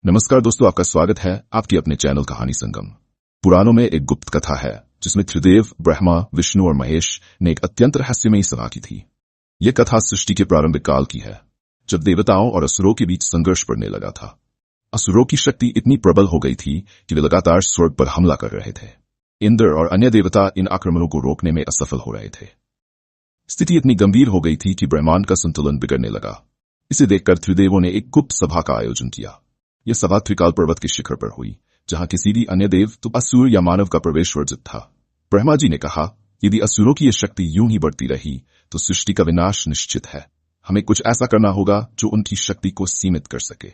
नमस्कार दोस्तों, आपका स्वागत है आपके अपने चैनल कहानी संगम। पुराणों में एक गुप्त कथा है जिसमें त्रिदेव, ब्रह्मा, विष्णु और महेश ने एक अत्यंत रहस्यमयी सभा की थी। यह कथा सृष्टि के प्रारंभिक काल की है, जब देवताओं और असुरों के बीच संघर्ष बढ़ने लगा था। असुरों की शक्ति इतनी प्रबल हो गई थी कि वे लगातार स्वर्ग पर हमला कर रहे थे। इंद्र और अन्य देवता इन आक्रमणों को रोकने में असफल हो रहे थे। स्थिति इतनी गंभीर हो गई थी कि ब्रह्मांड का संतुलन बिगड़ने लगा। इसे देखकर त्रिदेवों ने एक गुप्त सभा का आयोजन किया। यह सभा त्रिकाल पर्वत के शिखर पर हुई, जहां किसी भी अन्य देव तो असुर या मानव का प्रवेश वर्जित था। ब्रह्मा जी ने कहा, यदि असुरों की यह शक्ति यूं ही बढ़ती रही तो सृष्टि का विनाश निश्चित है। हमें कुछ ऐसा करना होगा जो उनकी शक्ति को सीमित कर सके।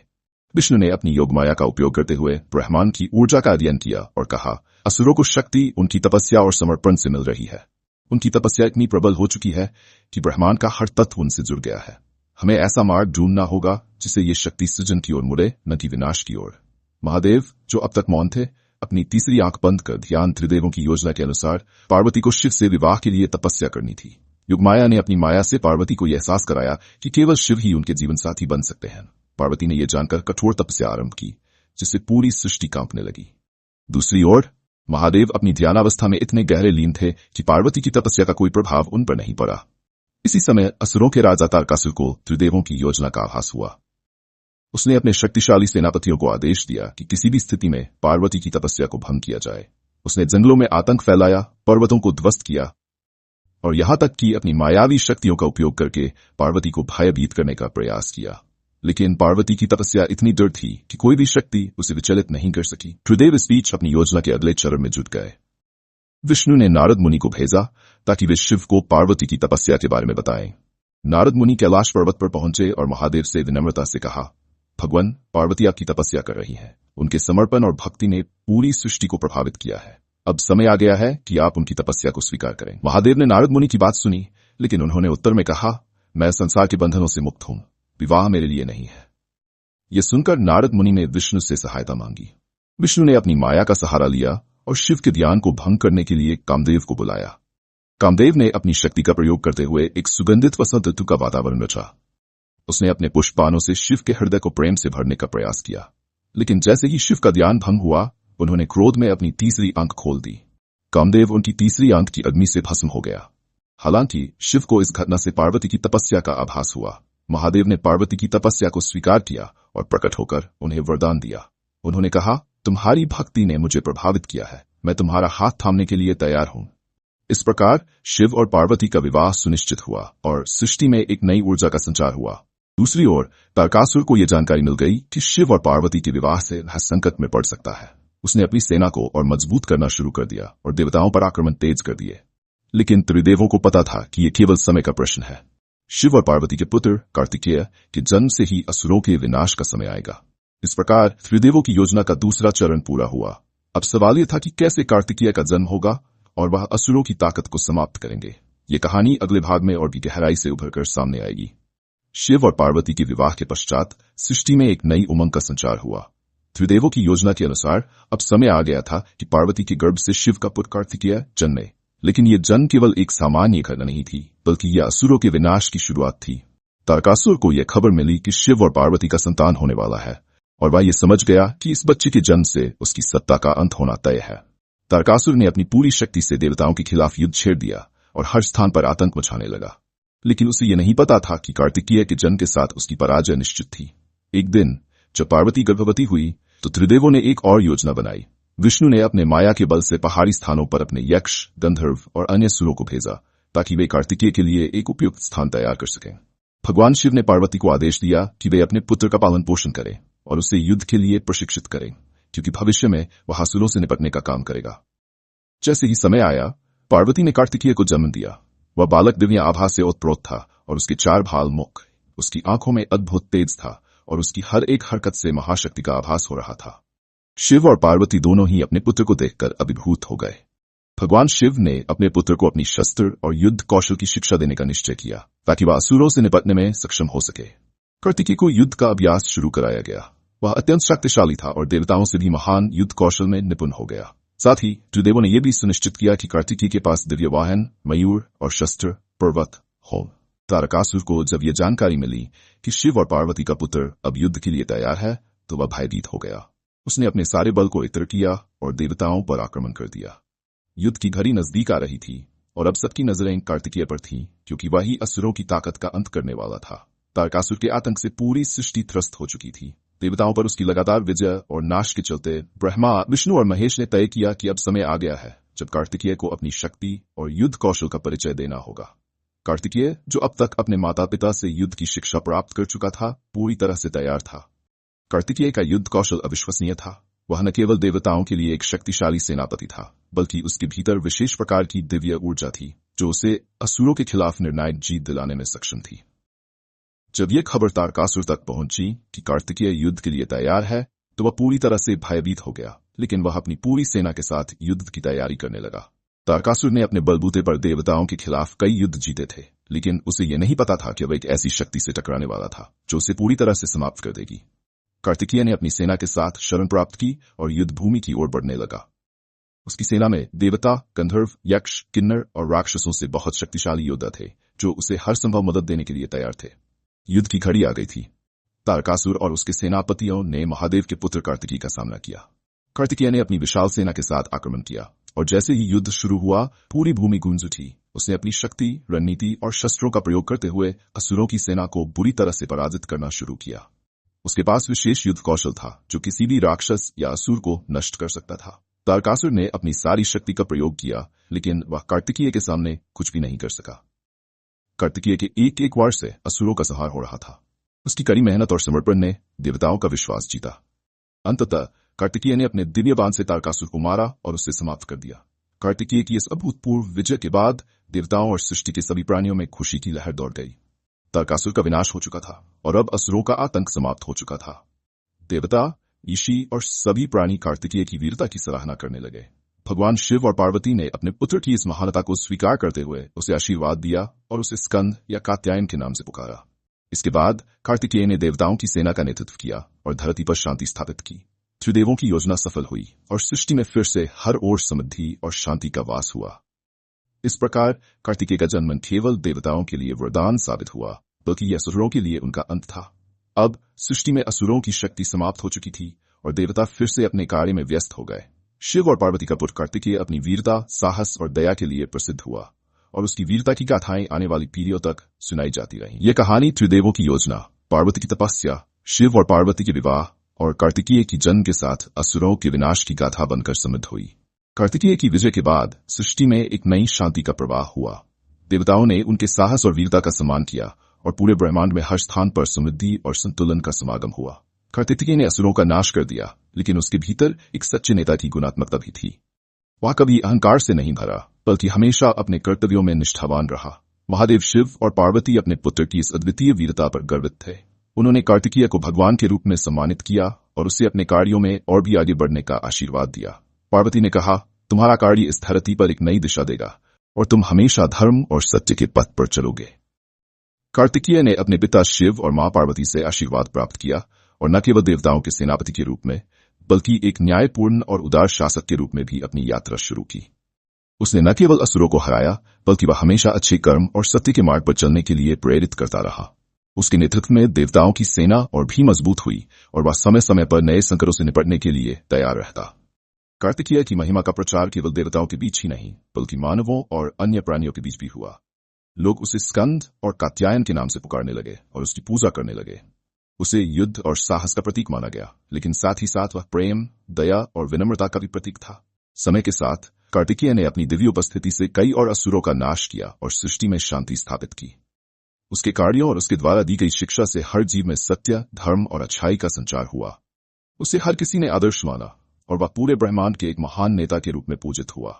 विष्णु ने अपनी योगमाया का उपयोग करते हुए ब्रह्मांड की ऊर्जा का अध्ययन किया और कहा, असुरों को शक्ति उनकी तपस्या और समर्पण से मिल रही है। उनकी तपस्या इतनी प्रबल हो चुकी है कि ब्रह्मांड का हर तत्व उनसे जुड़ गया है। हमें ऐसा मार्ग ढूंढना होगा जिससे ये शक्ति सृजन की ओर मुड़े, न कि विनाश की ओर। महादेव, जो अब तक मौन थे, अपनी तीसरी आंख बंद कर ध्यान त्रिदेवों की योजना के अनुसार पार्वती को शिव से विवाह के लिए तपस्या करनी थी। युगमाया ने अपनी माया से पार्वती को यह एहसास कराया कि केवल शिव ही उनके जीवन साथी बन सकते हैं। पार्वती ने यह जानकर कठोर तपस्या आरंभ की, जिससे पूरी सृष्टि कांपने लगी। दूसरी ओर महादेव अपनी ध्यानावस्था में इतने गहरे लीन थे कि पार्वती की तपस्या का कोई प्रभाव उन पर नहीं पड़ा। इसी समय असुरों के राजा तारकासुर को त्रिदेवों की योजना का आभास हुआ। उसने अपने शक्तिशाली सेनापतियों को आदेश दिया कि किसी भी स्थिति में पार्वती की तपस्या को भंग किया जाए। उसने जंगलों में आतंक फैलाया, पर्वतों को ध्वस्त किया और यहां तक कि अपनी मायावी शक्तियों का उपयोग करके पार्वती को भयभीत करने का प्रयास किया। लेकिन पार्वती की तपस्या इतनी दृढ़ थी कि कोई भी शक्ति उसे विचलित नहीं कर सकी। त्रिदेव इस बीच अपनी योजना के अगले चरण में जुट गए। विष्णु ने नारद मुनि को भेजा ताकि वे शिव को पार्वती की तपस्या के बारे में बताएं। नारद मुनि कैलाश पर्वत पर पहुंचे और महादेव से विनम्रता से कहा, भगवान, पार्वती आपकी तपस्या कर रही हैं। उनके समर्पण और भक्ति ने पूरी सृष्टि को प्रभावित किया है। अब समय आ गया है कि आप उनकी तपस्या को स्वीकार करें। महादेव ने नारद मुनि की बात सुनी, लेकिन उन्होंने उत्तर में कहा, मैं संसार के बंधनों से मुक्त हूं, विवाह मेरे लिए नहीं है। यह सुनकर नारद मुनि ने विष्णु से सहायता मांगी। विष्णु ने अपनी माया का सहारा लिया और शिव के ध्यान को भंग करने के लिए कामदेव को बुलाया। कामदेव ने अपनी शक्ति का प्रयोग करते हुए एक सुगंधित वसंत ऋतु का वातावरण रचा। उसने अपने पुष्पबाणों से शिव के हृदय को प्रेम से भरने का प्रयास किया, लेकिन जैसे ही शिव का ध्यान भंग हुआ, उन्होंने क्रोध में अपनी तीसरी आंख खोल दी। कामदेव उनकी तीसरी आंख की अग्नि से भस्म हो गया। हालांकि शिव को इस घटना से पार्वती की तपस्या का आभास हुआ। महादेव ने पार्वती की तपस्या को स्वीकार किया और प्रकट होकर उन्हें वरदान दिया। उन्होंने कहा, तुम्हारी भक्ति ने मुझे प्रभावित किया है, मैं तुम्हारा हाथ थामने के लिए तैयार हूं। इस प्रकार शिव और पार्वती का विवाह सुनिश्चित हुआ और सृष्टि में एक नई ऊर्जा का संचार हुआ। दूसरी ओर तारकासुर को यह जानकारी मिल गई कि शिव और पार्वती के विवाह से वह संकट में पड़ सकता है। उसने अपनी सेना को और मजबूत करना शुरू कर दिया और देवताओं पर आक्रमण तेज कर दिए। लेकिन त्रिदेवों को पता था कि यह केवल समय का प्रश्न है। शिव और पार्वती के पुत्र कार्तिकेय के जन्म से ही असुरों के विनाश का समय आएगा। इस प्रकार त्रिदेवों की योजना का दूसरा चरण पूरा हुआ। अब सवाल यह था कि कैसे कार्तिकेय का जन्म होगा और वह असुरों की ताकत को समाप्त करेंगे। ये कहानी अगले भाग में और भी गहराई से उभरकर सामने आएगी। शिव और पार्वती के विवाह के पश्चात सृष्टि में एक नई उमंग का संचार हुआ। त्रिदेवों की योजना के अनुसार अब समय आ गया था कि पार्वती के गर्भ से शिव का पुत्र कार्तिकेय जन्मे। लेकिन यह जन्म केवल एक सामान्य घटना नहीं थी, बल्कि यह असुरों के विनाश की शुरुआत थी। तारकासुर को यह खबर मिली कि शिव और पार्वती का संतान होने वाला है और वह ये समझ गया कि इस बच्चे के जन्म से उसकी सत्ता का अंत होना तय है। तारकासुर ने अपनी पूरी शक्ति से देवताओं के खिलाफ युद्ध छेड़ दिया और हर स्थान पर आतंक मचाने लगा। लेकिन उसे यह नहीं पता था कि कार्तिकेय के जन्म के साथ उसकी पराजय निश्चित थी। एक दिन जब पार्वती गर्भवती हुई तो त्रिदेवों ने एक और योजना बनाई। विष्णु ने अपने माया के बल से पहाड़ी स्थानों पर अपने यक्ष, गंधर्व और अन्य सुरों को भेजा ताकि वे कार्तिकेय के लिए एक उपयुक्त स्थान तैयार कर सकें। भगवान शिव ने पार्वती को आदेश दिया कि वे अपने पुत्र का पालन पोषण करें और उसे युद्ध के लिए प्रशिक्षित करें, क्योंकि भविष्य में वह असुरों से निपटने का काम करेगा। जैसे ही समय आया, पार्वती ने कार्तिकेय को जन्म दिया। वह बालक दिव्य आभा से ओतप्रोत था और उसके 4 भाल मुख, उसकी आंखों में अद्भुत तेज था और उसकी हर एक हरकत से महाशक्ति का आभास हो रहा था। शिव और पार्वती दोनों ही अपने पुत्र को देखकर अभिभूत हो गए। भगवान शिव ने अपने पुत्र को अपनी शस्त्र और युद्ध कौशल की शिक्षा देने का निश्चय किया ताकि वह असुरों से निपटने में सक्षम हो सके। कार्तिकेय को युद्ध का अभ्यास शुरू कराया गया। वह अत्यंत शक्तिशाली था और देवताओं से भी महान युद्ध कौशल में निपुण हो गया। साथ ही त्रिदेवों ने यह भी सुनिश्चित किया कि कार्तिकेय के पास दिव्य वाहन, मयूर और शस्त्र पर्वत हो। तारकासुर को जब यह जानकारी मिली कि शिव और पार्वती का पुत्र अब युद्ध के लिए तैयार है, तो वह भयभीत हो गया। उसने अपने सारे बल को एकत्र किया और देवताओं पर आक्रमण कर दिया। युद्ध की घड़ी नजदीक आ रही थी और अब सबकी नजरें कार्तिकेय पर थीं, क्योंकि वही असुरों की ताकत का अंत करने वाला था। तारकासुर के आतंक से पूरी सृष्टि त्रस्त हो चुकी थी। देवताओं पर उसकी लगातार विजय और नाश के चलते ब्रह्मा, विष्णु और महेश ने तय किया कि अब समय आ गया है जब कार्तिकेय को अपनी शक्ति और युद्ध कौशल का परिचय देना होगा। कार्तिकेय, जो अब तक अपने माता पिता से युद्ध की शिक्षा प्राप्त कर चुका था, पूरी तरह से तैयार था। कार्तिकेय का युद्ध कौशल अविश्वसनीय था। वह न केवल देवताओं के लिए एक शक्तिशाली सेनापति था, बल्कि उसके भीतर विशेष प्रकार की दिव्य ऊर्जा थी जो उसे असुरों के खिलाफ निर्णायक जीत दिलाने में सक्षम थी। जब यह खबर तारकासुर तक पहुंची कि कार्तिकेय युद्ध के लिए तैयार है, तो वह पूरी तरह से भयभीत हो गया, लेकिन वह अपनी पूरी सेना के साथ युद्ध की तैयारी करने लगा। तारकासुर ने अपने बलबूते पर देवताओं के खिलाफ कई युद्ध जीते थे, लेकिन उसे यह नहीं पता था कि वह एक ऐसी शक्ति से टकराने वाला था जो उसे पूरी तरह से समाप्त कर देगी। कार्तिकेय ने अपनी सेना के साथ शरण प्राप्त की और युद्ध भूमि की ओर बढ़ने लगा। उसकी सेना में देवता, गंधर्व, यक्ष, किन्नर और राक्षसों से बहुत शक्तिशाली योद्धा थे जो उसे हर संभव मदद देने के लिए तैयार थे। युद्ध की घड़ी आ गई थी। तारकासुर और उसके सेनापतियों ने महादेव के पुत्र कार्तिकेय का सामना किया। कार्तिकेय ने अपनी विशाल सेना के साथ आक्रमण किया और जैसे ही युद्ध शुरू हुआ, पूरी भूमि गूंज उठी। उसने अपनी शक्ति, रणनीति और शस्त्रों का प्रयोग करते हुए असुरों की सेना को बुरी तरह से पराजित करना शुरू किया। उसके पास विशेष युद्ध कौशल था जो किसी भी राक्षस या असुर को नष्ट कर सकता था। तारकासुर ने अपनी सारी शक्ति का प्रयोग किया, लेकिन वह कार्तिकेय के सामने कुछ भी नहीं कर सका। कार्तिकेय के एक एक वार से असुरों का संहार हो रहा था। उसकी कड़ी मेहनत और समर्पण ने देवताओं का विश्वास जीता। अंततः कार्तिकेय ने अपने दिव्य बाण से तारकासुर को मारा और उसे समाप्त कर दिया। कार्तिकेय की इस अभूतपूर्व विजय के बाद देवताओं और सृष्टि के सभी प्राणियों में खुशी की लहर दौड़ गई। तारकासुर का विनाश हो चुका था और अब असुरों का आतंक समाप्त हो चुका था। देवता, ऋषि और सभी प्राणी कार्तिकेय की वीरता की सराहना करने लगे। भगवान शिव और पार्वती ने अपने पुत्र की इस महानता को स्वीकार करते हुए उसे आशीर्वाद दिया और उसे स्कंद या कात्यायन के नाम से पुकारा। इसके बाद कार्तिकेय ने देवताओं की सेना का नेतृत्व किया और धरती पर शांति स्थापित की। त्रिदेवों की योजना सफल हुई और सृष्टि में फिर से हर ओर समृद्धि और शांति का वास हुआ। इस प्रकार कार्तिकेय का जन्म केवल देवताओं के लिए वरदान साबित हुआ, बल्कि यह असुरों के लिए उनका अंत था। अब सृष्टि में असुरों की शक्ति समाप्त हो चुकी थी और देवता फिर से अपने कार्य में व्यस्त हो गए। शिव और पार्वती का पुत्र कार्तिकेय अपनी वीरता, साहस और दया के लिए प्रसिद्ध हुआ और उसकी वीरता की गाथाएं आने वाली पीढ़ियों तक सुनाई जाती रहीं। यह कहानी त्रिदेवों की योजना, पार्वती की तपस्या, शिव और पार्वती के विवाह और कार्तिकेय की जन्म के साथ असुरों के विनाश की गाथा बनकर समृद्ध हुई। कार्तिकेय की विजय के बाद सृष्टि में एक नई शांति का प्रवाह हुआ। देवताओं ने उनके साहस और वीरता का सम्मान किया और पूरे ब्रह्मांड में हर स्थान पर समृद्धि और संतुलन का समागम हुआ। कार्तिकेय ने असुरों का नाश कर दिया, लेकिन उसके भीतर एक सच्चे नेता की गुणात्मकता भी थी। वह कभी अहंकार से नहीं भरा, बल्कि हमेशा अपने कर्तव्यों में निष्ठावान रहा। महादेव शिव और पार्वती अपने पुत्र की इस अद्वितीय वीरता पर गर्वित थे। उन्होंने कार्तिकेय को भगवान के रूप में सम्मानित किया और उसे अपने कार्यों में और भी आगे बढ़ने का आशीर्वाद दिया। पार्वती ने कहा, तुम्हारा कार्य इस धरती पर एक नई दिशा देगा और तुम हमेशा धर्म और सत्य के पथ पर चलोगे। कार्तिकेय ने अपने पिता शिव और मां पार्वती से आशीर्वाद प्राप्त किया और न केवल देवताओं के सेनापति के रूप में, बल्कि एक न्यायपूर्ण और उदार शासक के रूप में भी अपनी यात्रा शुरू की। उसने न केवल असुरों को हराया, बल्कि वह हमेशा अच्छे कर्म और सत्य के मार्ग पर चलने के लिए प्रेरित करता रहा। उसके नेतृत्व में देवताओं की सेना और भी मजबूत हुई और वह समय समय पर नए संकटों से निपटने के लिए तैयार रहता। कार्तिकेय की महिमा का प्रचार केवल देवताओं के बीच ही नहीं, बल्कि मानवों और अन्य प्राणियों के बीच भी हुआ। लोग उसे स्कंद और कात्यायन के नाम से पुकारने लगे और उसकी पूजा करने लगे। उसे युद्ध और साहस का प्रतीक माना गया, लेकिन साथ ही साथ वह प्रेम, दया और विनम्रता का भी प्रतीक था। समय के साथ कार्तिकेय ने अपनी दिव्य उपस्थिति से कई और असुरों का नाश किया और सृष्टि में शांति स्थापित की। उसके कार्यों और उसके द्वारा दी गई शिक्षा से हर जीव में सत्य, धर्म और अच्छाई का संचार हुआ। उसे हर किसी ने आदर्श माना और वह पूरे ब्रह्मांड के एक महान नेता के रूप में पूजित हुआ।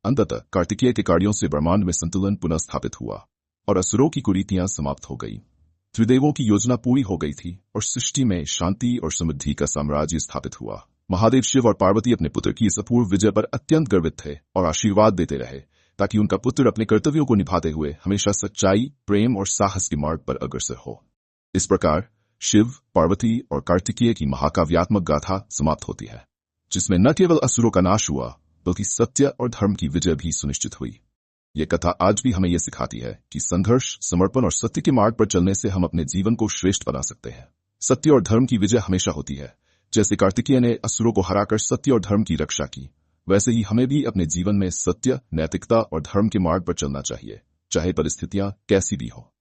अंततः कार्तिकेय के कार्यों से ब्रह्मांड में संतुलन पुनः स्थापित हुआ और असुरों की कुरीतियां समाप्त हो गई। त्रिदेवों की योजना पूरी हो गई थी और सृष्टि में शांति और समृद्धि का साम्राज्य स्थापित हुआ। महादेव शिव और पार्वती अपने पुत्र की इस अपूर्व विजय पर अत्यंत गर्वित थे और आशीर्वाद देते रहे ताकि उनका पुत्र अपने कर्तव्यों को निभाते हुए हमेशा सच्चाई, प्रेम और साहस के मार्ग पर अग्रसर हो। इस प्रकार शिव, पार्वती और कार्तिकेय की महाकाव्यात्मक गाथा समाप्त होती है, जिसमें न केवल असुरों का नाश हुआ, बल्कि सत्य और धर्म की विजय भी सुनिश्चित हुई। यह कथा आज भी हमें यह सिखाती है कि संघर्ष, समर्पण और सत्य के मार्ग पर चलने से हम अपने जीवन को श्रेष्ठ बना सकते हैं। सत्य और धर्म की विजय हमेशा होती है। जैसे कार्तिकेय ने असुरों को हराकर सत्य और धर्म की रक्षा की, वैसे ही हमें भी अपने जीवन में सत्य, नैतिकता और धर्म के मार्ग पर चलना चाहिए, चाहे परिस्थितियां कैसी भी हो।